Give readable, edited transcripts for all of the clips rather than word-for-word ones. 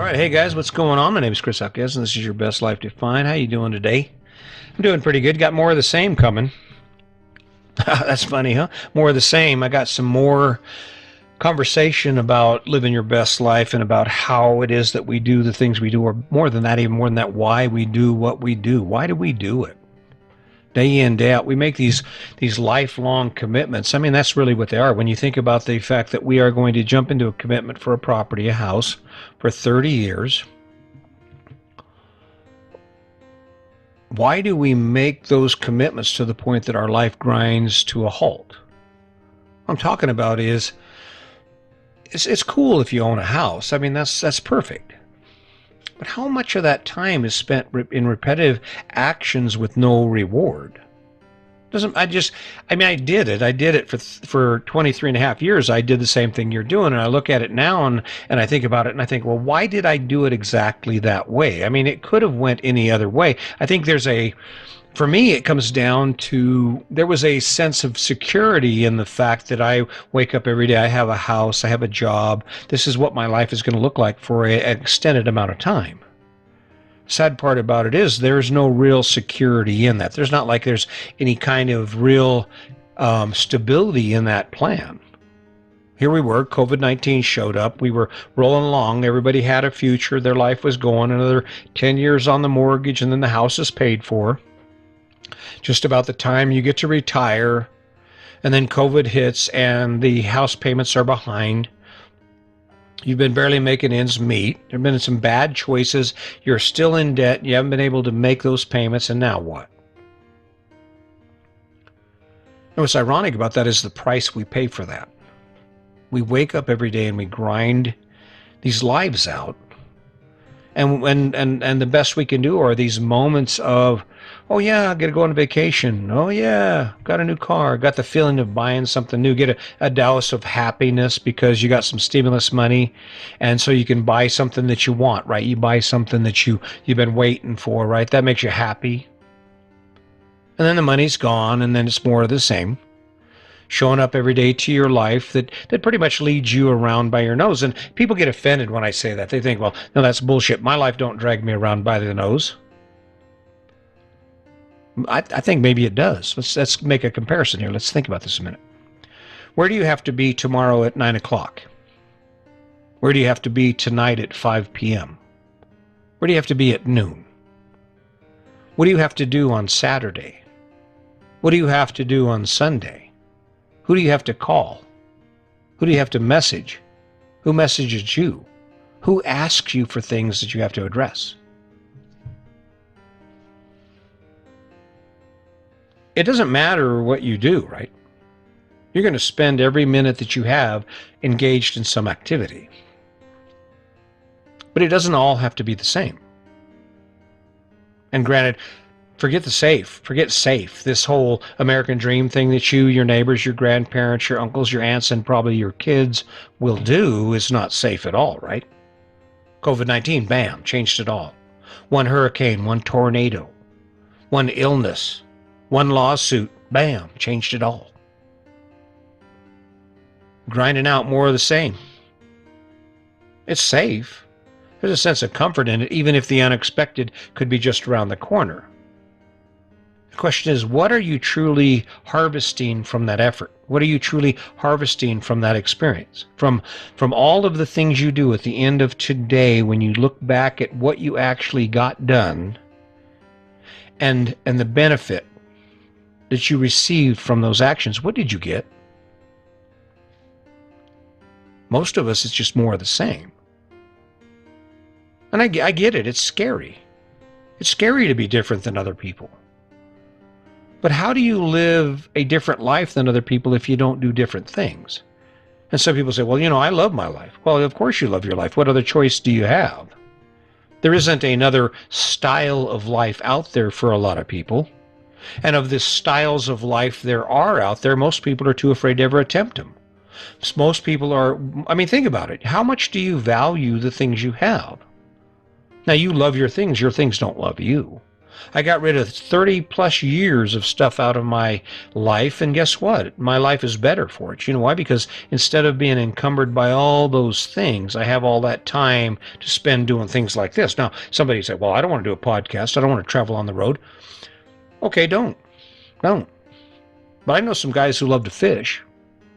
right, hey guys, what's going on? My name is Chris Hopkins, and this is your best life defined. How you doing today? I'm doing pretty good. Got more of the same coming. That's funny, huh? More of the same. I got some more conversation about living your best life and about how it is that we do the things we do, or more than that, even more than that, why we do what we do. Why do we do it? Day in, day out, we make these lifelong commitments. I mean, that's really what they are. When you think about the fact that we are going to jump into a commitment for a property, a house, for 30 years. Why do we make those commitments to the point that our life grinds to a halt? What I'm talking about is it's cool if you own a house. I mean, that's perfect. But how much of that time is spent in repetitive actions with no reward? Doesn't I mean, I did it. I did it for 23 and a half years. I did the same thing you're doing. And I look at it now and I think about it and I think, well, why did I do it exactly that way? I mean, it could have went any other way. I think for me, it comes down to there was a sense of security in the fact that I wake up every day. I have a house. I have a job. This is what my life is going to look like for an extended amount of time. Sad part about it is there's no real security in that. There's not like there's any kind of real stability in that plan. Here we were, COVID-19 showed up. We were rolling along. Everybody had a future. Their life was going. Another 10 years on the mortgage, and then the house is paid for. Just about the time you get to retire, and then COVID hits, and the house payments are behind. You've been barely making ends meet. There have been some bad choices. You're still in debt. You haven't been able to make those payments. And now what? And what's ironic about that is the price we pay for that. We wake up every day and we grind these lives out. And the best we can do are these moments of, oh yeah, I got to go on vacation. Oh yeah, got a new car. Got the feeling of buying something new. Get a dose of happiness because you got some stimulus money, and so you can buy something that you want, right? You buy something that you've been waiting for, right? That makes you happy. And then the money's gone, and then it's more of the same. Showing up every day to your life that pretty much leads you around by your nose. And people get offended when I say that. They think, well, no, that's bullshit. My life don't drag me around by the nose. I think maybe it does. Let's make a comparison here. Let's think about this a minute. Where do you have to be tomorrow at 9 o'clock? Where do you have to be tonight at 5 p.m.? Where do you have to be at noon? What do you have to do on Saturday? What do you have to do on Sunday? Who do you have to call? Who do you have to message? Who messages you? Who asks you for things that you have to address? It doesn't matter what you do, right? You're going to spend every minute that you have engaged in some activity. But it doesn't all have to be the same. And granted, forget safe. This whole American dream thing that you, your neighbors, your grandparents, your uncles, your aunts, and probably your kids will do is not safe at all, right? COVID-19, bam, changed it all. One hurricane, one tornado, one illness, one lawsuit, bam, changed it all. Grinding out more of the same. It's safe. There's a sense of comfort in it, even if the unexpected could be just around the corner. The question is, what are you truly harvesting from that effort? What are you truly harvesting from that experience? From all of the things you do at the end of today, when you look back at what you actually got done and the benefit that you received from those actions, what did you get? Most of us, it's just more of the same. And I get it. It's scary. It's scary to be different than other people. But how do you live a different life than other people if you don't do different things? And some people say, well, I love my life. Well, of course you love your life. What other choice do you have? There isn't another style of life out there for a lot of people. And of the styles of life there are out there, most people are too afraid to ever attempt them. Most people are, think about it. How much do you value the things you have? Now, you love your things don't love you. I got rid of 30 plus years of stuff out of my life. And guess what? My life is better for it. You know why? Because instead of being encumbered by all those things, I have all that time to spend doing things like this. Now, somebody said, well, I don't want to do a podcast. I don't want to travel on the road. Okay, don't. But I know some guys who love to fish.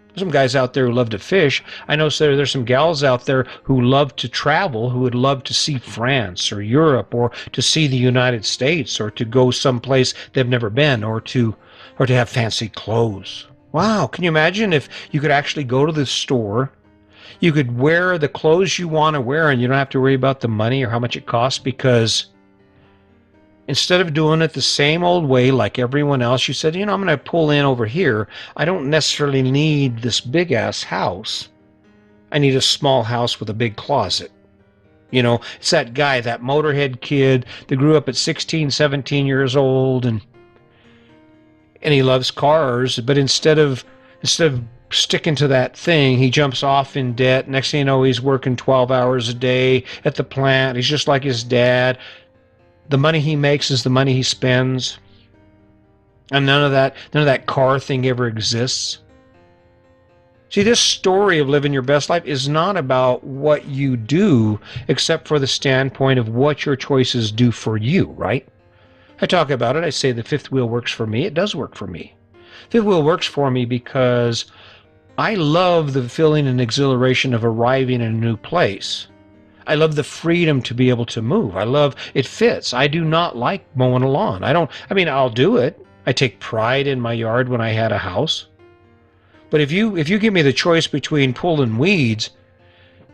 There's some guys out there who love to fish. I know there's some gals out there who love to travel, who would love to see France or Europe or to see the United States or to go someplace they've never been or to have fancy clothes. Wow, can you imagine if you could actually go to the store, you could wear the clothes you want to wear and you don't have to worry about the money or how much it costs, because instead of doing it the same old way like everyone else, you said, I'm going to pull in over here. I don't necessarily need this big-ass house. I need a small house with a big closet. It's that guy, that motorhead kid that grew up at 16, 17 years old, and he loves cars, but instead of sticking to that thing, he jumps off in debt. Next thing you know, he's working 12 hours a day at the plant. He's just like his dad. The money he makes is the money he spends. And none of that car thing ever exists. See, this story of living your best life is not about what you do, except for the standpoint of what your choices do for you, right? I talk about it. I say the fifth wheel works for me. It does work for me. Fifth wheel works for me because I love the feeling and exhilaration of arriving in a new place. I love the freedom to be able to move. I love it fits. I do not like mowing a lawn. I'll do it. I take pride in my yard when I had a house. But if you give me the choice between pulling weeds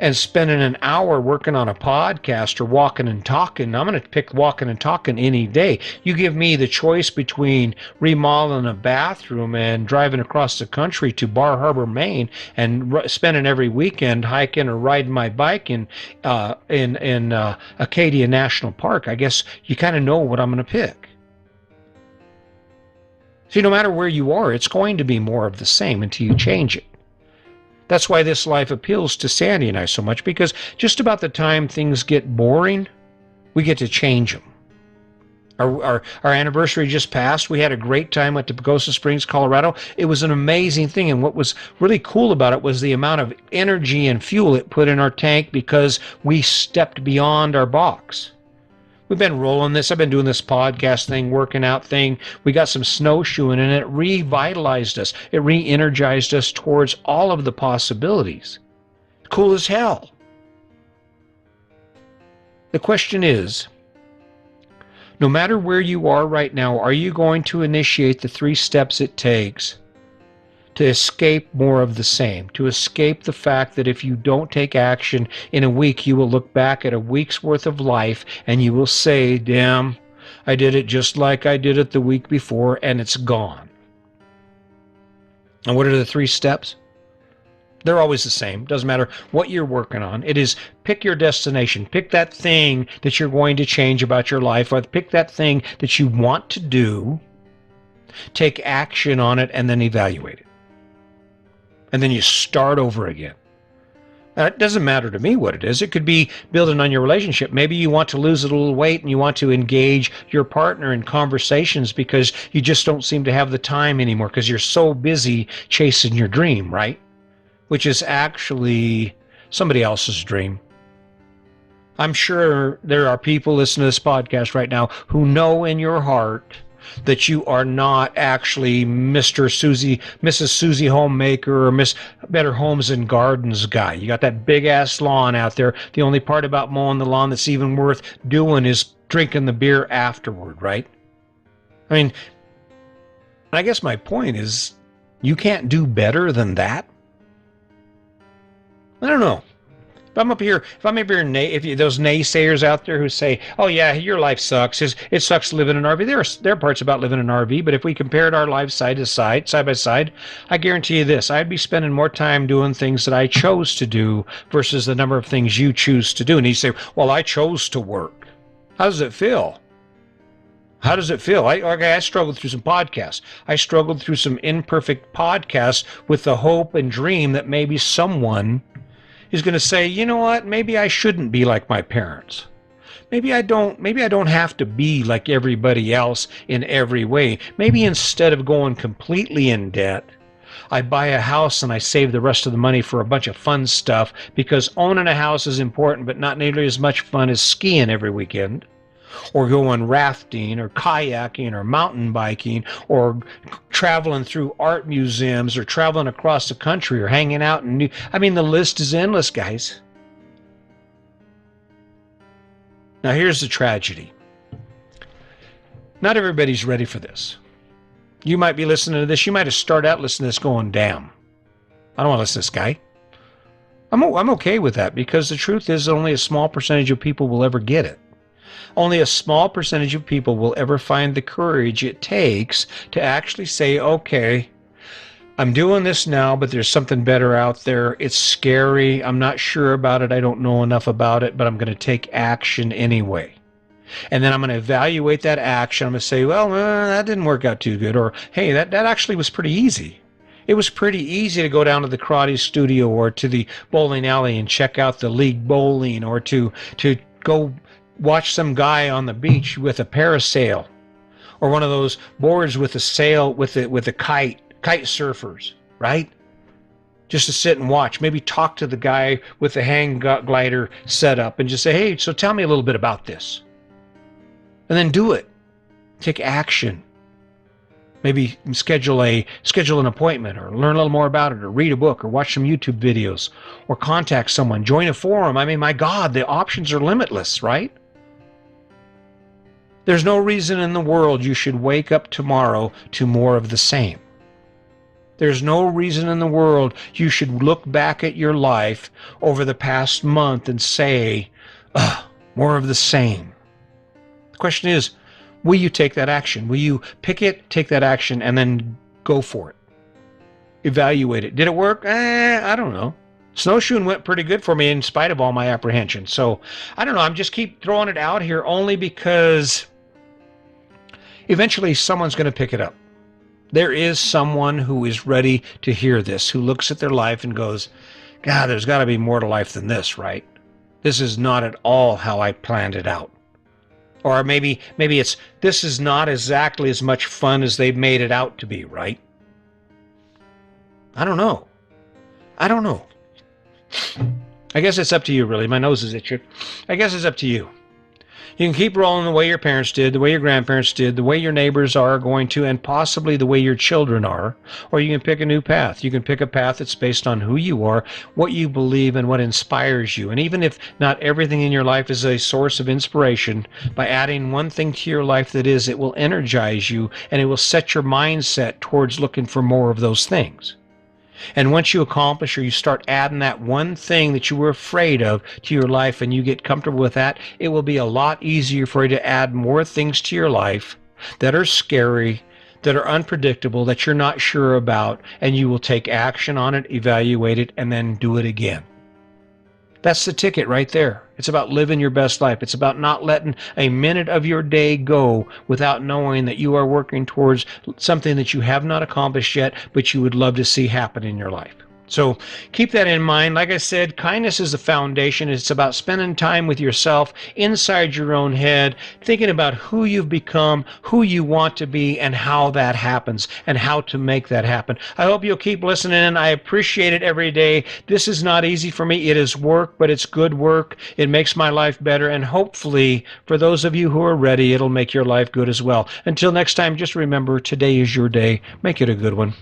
and spending an hour working on a podcast or walking and talking, I'm going to pick walking and talking any day. You give me the choice between remodeling a bathroom and driving across the country to Bar Harbor, Maine, and spending every weekend hiking or riding my bike in Acadia National Park. I guess you kind of know what I'm going to pick. See, no matter where you are, it's going to be more of the same until you change it. That's why this life appeals to Sandy and I so much, because just about the time things get boring, we get to change them. Our anniversary just passed. We had a great time at Pagosa Springs, Colorado. It was an amazing thing, and what was really cool about it was the amount of energy and fuel it put in our tank because we stepped beyond our box. We've been rolling this. I've been doing this podcast thing, working out thing. We got some snowshoeing, and it revitalized us. It re-energized us towards all of the possibilities. Cool as hell. The question is, no matter where you are right now, are you going to initiate the 3 steps it takes to escape more of the same, to escape the fact that if you don't take action in a week, you will look back at a week's worth of life and you will say, damn, I did it just like I did it the week before, and it's gone. And what are the 3 steps? They're always the same. Doesn't matter what you're working on. It is pick your destination. Pick that thing that you're going to change about your life, or pick that thing that you want to do, take action on it, and then evaluate it. And then you start over again. Now, it doesn't matter to me what it is. It could be building on your relationship. Maybe you want to lose a little weight and you want to engage your partner in conversations because you just don't seem to have the time anymore because you're so busy chasing your dream, right? Which is actually somebody else's dream. I'm sure there are people listening to this podcast right now who know in your heart that you are not actually Mrs. Susie Homemaker or Miss Better Homes and Gardens guy. You got that big ass lawn out there. The only part about mowing the lawn that's even worth doing is drinking the beer afterward, right? I mean, I guess my point is you can't do better than that. I don't know. If I'm up here, those naysayers out there who say, "Oh yeah, your life sucks. It sucks living in an RV." There are parts about living in an RV, but if we compared our lives side by side, I guarantee you this: I'd be spending more time doing things that I chose to do versus the number of things you choose to do. And you say, "Well, I chose to work." How does it feel? How does it feel? I struggled through some podcasts. I struggled through some imperfect podcasts with the hope and dream that maybe someone is going to say, you know what, maybe I shouldn't be like my parents. maybe I don't have to be like everybody else in every way. Maybe instead of going completely in debt, I buy a house and I save the rest of the money for a bunch of fun stuff, because owning a house is important, but not nearly as much fun as skiing every weekend, or going rafting or kayaking or mountain biking, or traveling through art museums, or traveling across the country, or hanging out in new. I mean, the list is endless, guys. Now, here's the tragedy. Not everybody's ready for this. You might be listening to this. You might have started out listening to this going, damn, I don't want to listen to this guy. I'm okay with that, because the truth is only a small percentage of people will ever get it. Only a small percentage of people will ever find the courage it takes to actually say, okay, I'm doing this now, but there's something better out there. It's scary. I'm not sure about it. I don't know enough about it, but I'm going to take action anyway. And then I'm going to evaluate that action. I'm going to say, well, that didn't work out too good. Or, hey, that actually was pretty easy. It was pretty easy to go down to the karate studio or to the bowling alley and check out the league bowling, or to go watch some guy on the beach with a parasail, or one of those boards with a sail with a kite surfers, right? Just to sit and watch. Maybe talk to the guy with the hang glider set up and just say, hey, so tell me a little bit about this. And then do it. Take action. Maybe schedule an appointment, or learn a little more about it, or read a book, or watch some YouTube videos, or contact someone, join a forum. I mean, my God, the options are limitless, right? There's no reason in the world you should wake up tomorrow to more of the same. There's no reason in the world you should look back at your life over the past month and say, more of the same. The question is, will you take that action? Will you pick it, take that action, and then go for it? Evaluate it. Did it work? I don't know. Snowshoeing went pretty good for me in spite of all my apprehension. So, I don't know. I'm just keep throwing it out here only because eventually someone's going to pick it up. There is someone who is ready to hear this, who looks at their life and goes, God, there's got to be more to life than this, right? This is not at all how I planned it out. Or maybe it's, this is not exactly as much fun as they've made it out to be, right? I don't know. I guess it's up to you, really. My nose is itching. I guess it's up to you. You can keep rolling the way your parents did, the way your grandparents did, the way your neighbors are going to, and possibly the way your children are. Or you can pick a new path. You can pick a path that's based on who you are, what you believe, and what inspires you. And even if not everything in your life is a source of inspiration, by adding one thing to your life that is, it will energize you, and it will set your mindset towards looking for more of those things. And once you accomplish, or you start adding that one thing that you were afraid of to your life, and you get comfortable with that, it will be a lot easier for you to add more things to your life that are scary, that are unpredictable, that you're not sure about, and you will take action on it, evaluate it, and then do it again. That's the ticket right there. It's about living your best life. It's about not letting a minute of your day go without knowing that you are working towards something that you have not accomplished yet, but you would love to see happen in your life. So keep that in mind. Like I said, kindness is the foundation. It's about spending time with yourself inside your own head, thinking about who you've become, who you want to be, and how that happens, and how to make that happen. I hope you'll keep listening. I appreciate it every day. This is not easy for me. It is work, but it's good work. It makes my life better, and hopefully, for those of you who are ready, it'll make your life good as well. Until next time, just remember, today is your day. Make it a good one.